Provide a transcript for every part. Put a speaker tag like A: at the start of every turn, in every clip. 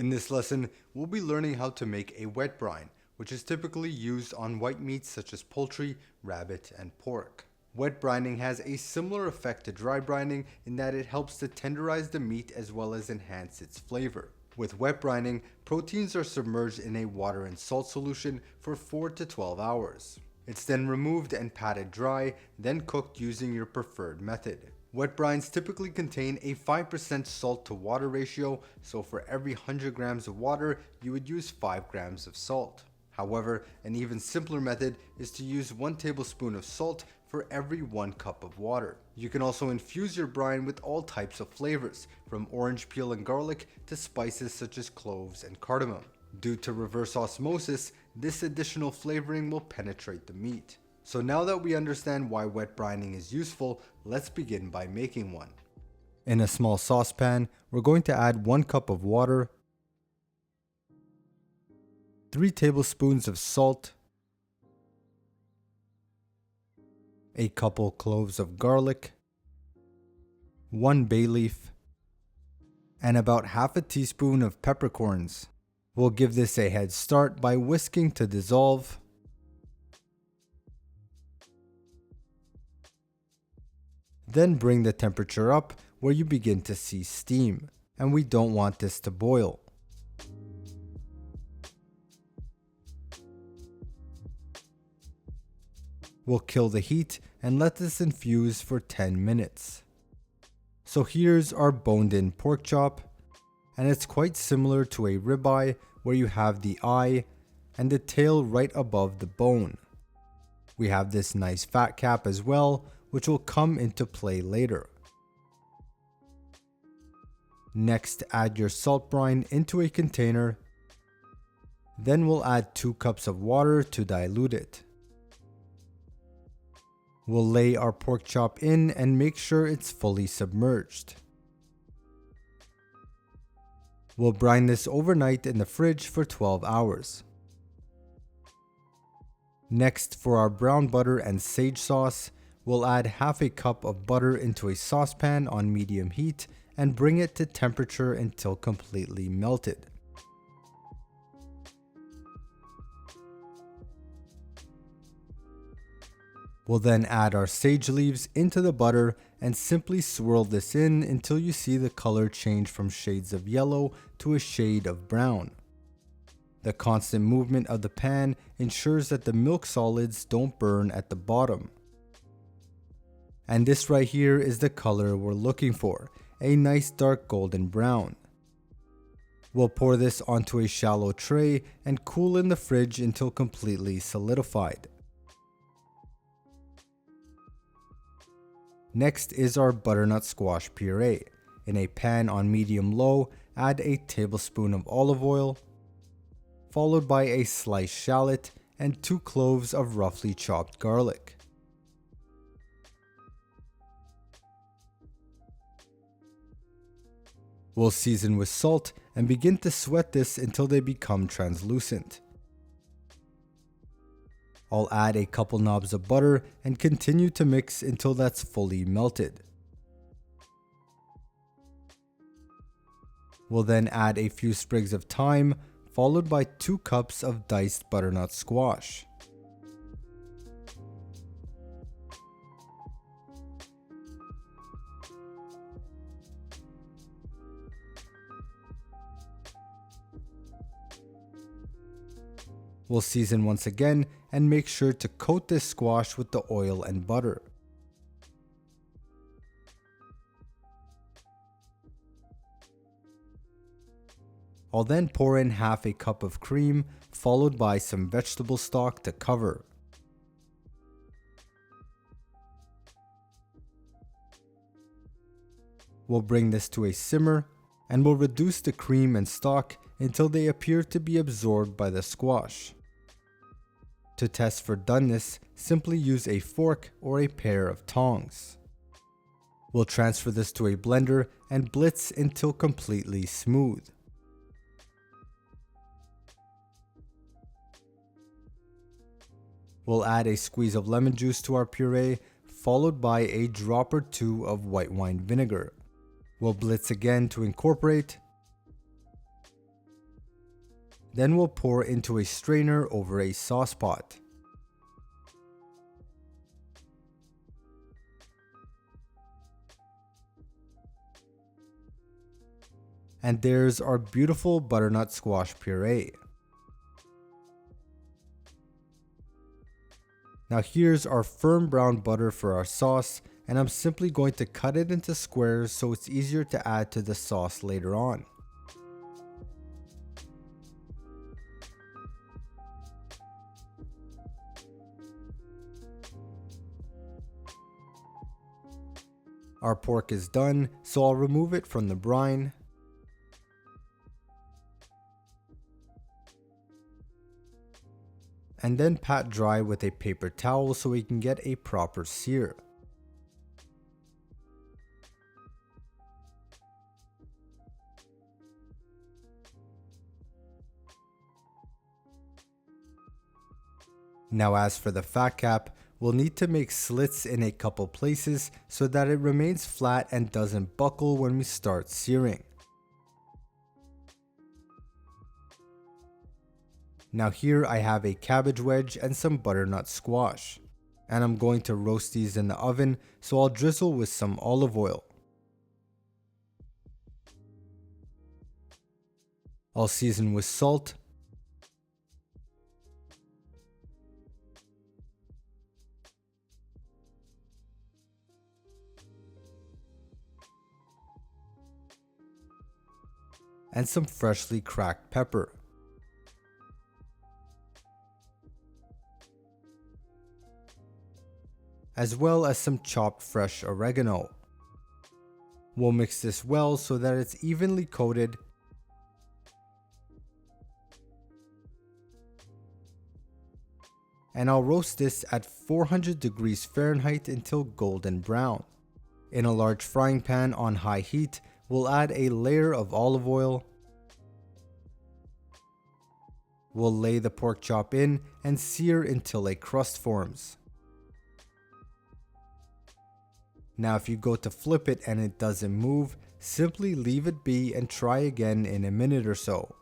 A: In this lesson, we'll be learning how to make a wet brine, which is typically used on white meats such as poultry, rabbit, and pork. Wet brining has a similar effect to dry brining in that it helps to tenderize the meat as well as enhance its flavor. With wet brining, proteins are submerged in a water and salt solution for 4 to 12 hours. It's then removed and patted dry, then cooked using your preferred method. Wet brines typically contain a 5% salt to water ratio, so for every 100 grams of water, you would use 5 grams of salt. However, an even simpler method is to use 1 tablespoon of salt for every 1 cup of water. You can also infuse your brine with all types of flavors, from orange peel and garlic to spices such as cloves and cardamom. Due to reverse osmosis, this additional flavoring will penetrate the meat. So now that we understand why wet brining is useful, let's begin by making one. In a small saucepan, we're going to add 1 cup of water, 3 tablespoons of salt, a couple cloves of garlic, 1 bay leaf, and about half a teaspoon of peppercorns. We'll give this a head start by whisking to dissolve. Then bring the temperature up where you begin to see steam, and we don't want this to boil. We'll kill the heat and let this infuse for 10 minutes. So here's our boned in pork chop, and it's quite similar to a ribeye where you have the eye and the tail right above the bone. We have this nice fat cap as well, which will come into play later. Next, add your salt brine into a container. Then we'll add 2 cups of water to dilute it. We'll lay our pork chop in and make sure it's fully submerged. We'll brine this overnight in the fridge for 12 hours. Next, for our brown butter and sage sauce, we'll add half a cup of butter into a saucepan on medium heat and bring it to temperature until completely melted. We'll then add our sage leaves into the butter and simply swirl this in until you see the color change from shades of yellow to a shade of brown. The constant movement of the pan ensures that the milk solids don't burn at the bottom. And this right here is the color we're looking for, a nice dark golden brown. We'll pour this onto a shallow tray and cool in the fridge until completely solidified. Next is our butternut squash puree. In a pan on medium-low, add a tablespoon of olive oil, followed by a sliced shallot and 2 cloves of roughly chopped garlic. We'll season with salt and begin to sweat this until they become translucent. I'll add a couple knobs of butter and continue to mix until that's fully melted. We'll then add a few sprigs of thyme, followed by 2 cups of diced butternut squash. We'll season once again and make sure to coat this squash with the oil and butter. I'll then pour in half a cup of cream, followed by some vegetable stock to cover. We'll bring this to a simmer and we'll reduce the cream and stock until they appear to be absorbed by the squash. To test for doneness, simply use a fork or a pair of tongs. We'll transfer this to a blender and blitz until completely smooth. We'll add a squeeze of lemon juice to our puree, followed by a drop or 2 of white wine vinegar. We'll blitz again to incorporate. Then we'll pour into a strainer over a sauce pot. And there's our beautiful butternut squash puree. Now here's our firm brown butter for our sauce, and I'm simply going to cut it into squares so it's easier to add to the sauce later on. Our pork is done, so I'll remove it from the brine. And then pat dry with a paper towel so we can get a proper sear. Now as for the fat cap, we'll need to make slits in a couple places so that it remains flat and doesn't buckle when we start searing. Now here I have a cabbage wedge and some butternut squash, and I'm going to roast these in the oven, so I'll drizzle with some olive oil. I'll season with salt, and some freshly cracked pepper. As well as some chopped fresh oregano. We'll mix this well so that it's evenly coated. And I'll roast this at 400 degrees Fahrenheit until golden brown. In a large frying pan on high heat, we'll add a layer of olive oil. We'll lay the pork chop in and sear until a crust forms. Now if you go to flip it and it doesn't move, simply leave it be and try again in a minute or so.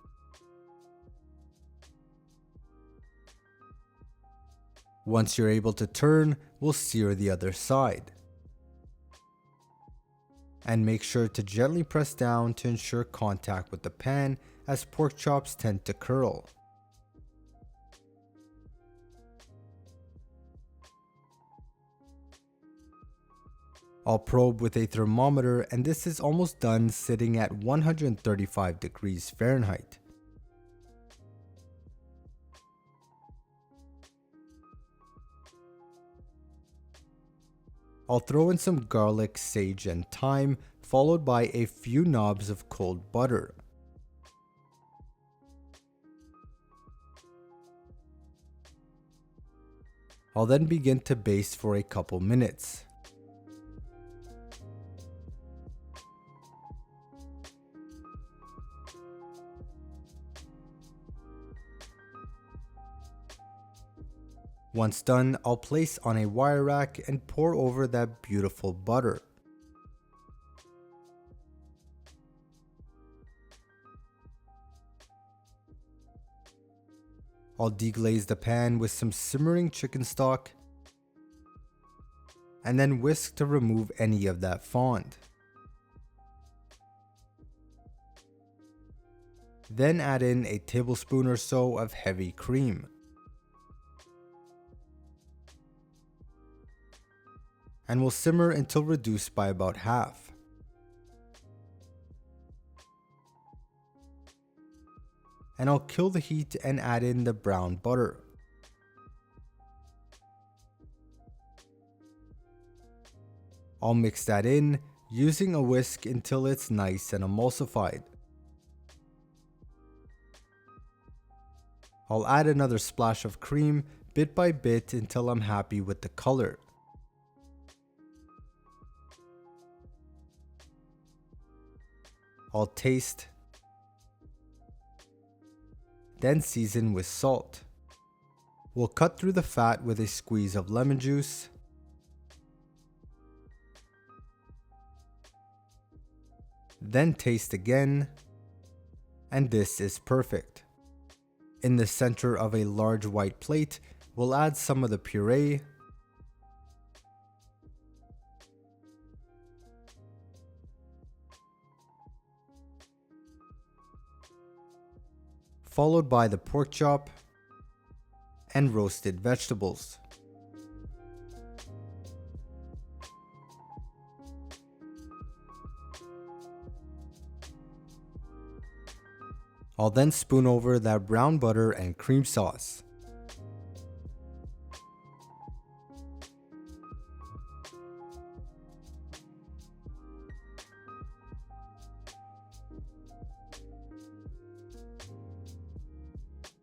A: Once you're able to turn, we'll sear the other side. And make sure to gently press down to ensure contact with the pan, as pork chops tend to curl. I'll probe with a thermometer, and this is almost done, sitting at 135 degrees Fahrenheit. I'll throw in some garlic, sage, and thyme, followed by a few knobs of cold butter. I'll then begin to baste for a couple minutes. Once done, I'll place on a wire rack and pour over that beautiful butter. I'll deglaze the pan with some simmering chicken stock and then whisk to remove any of that fond. Then add in a tablespoon or so of heavy cream. And will simmer until reduced by about half. And I'll kill the heat and add in the brown butter. I'll mix that in using a whisk until it's nice and emulsified. I'll add another splash of cream bit by bit until I'm happy with the color. I'll taste, then season with salt. We'll cut through the fat with a squeeze of lemon juice. Then taste again, and this is perfect. In the center of a large white plate, we'll add some of the puree, followed by the pork chop and roasted vegetables. I'll then spoon over that brown butter and cream sauce.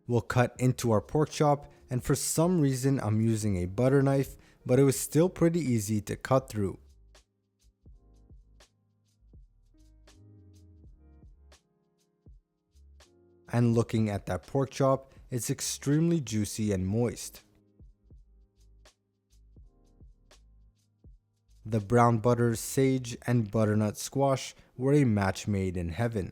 A: We'll cut into our pork chop, and for some reason I'm using a butter knife, but it was still pretty easy to cut through. And looking at that pork chop, it's extremely juicy and moist. The brown butter, sage, and butternut squash were a match made in heaven.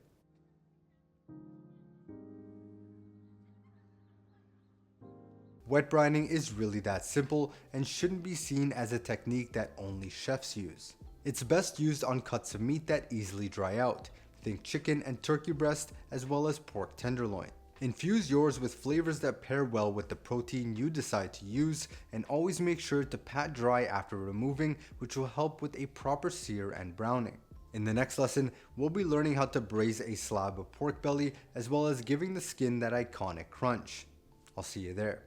A: Wet brining is really that simple and shouldn't be seen as a technique that only chefs use. It's best used on cuts of meat that easily dry out. Think chicken and turkey breast as well as pork tenderloin. Infuse yours with flavors that pair well with the protein you decide to use, and always make sure to pat dry after removing, which will help with a proper sear and browning. In the next lesson, we'll be learning how to braise a slab of pork belly as well as giving the skin that iconic crunch. I'll see you there.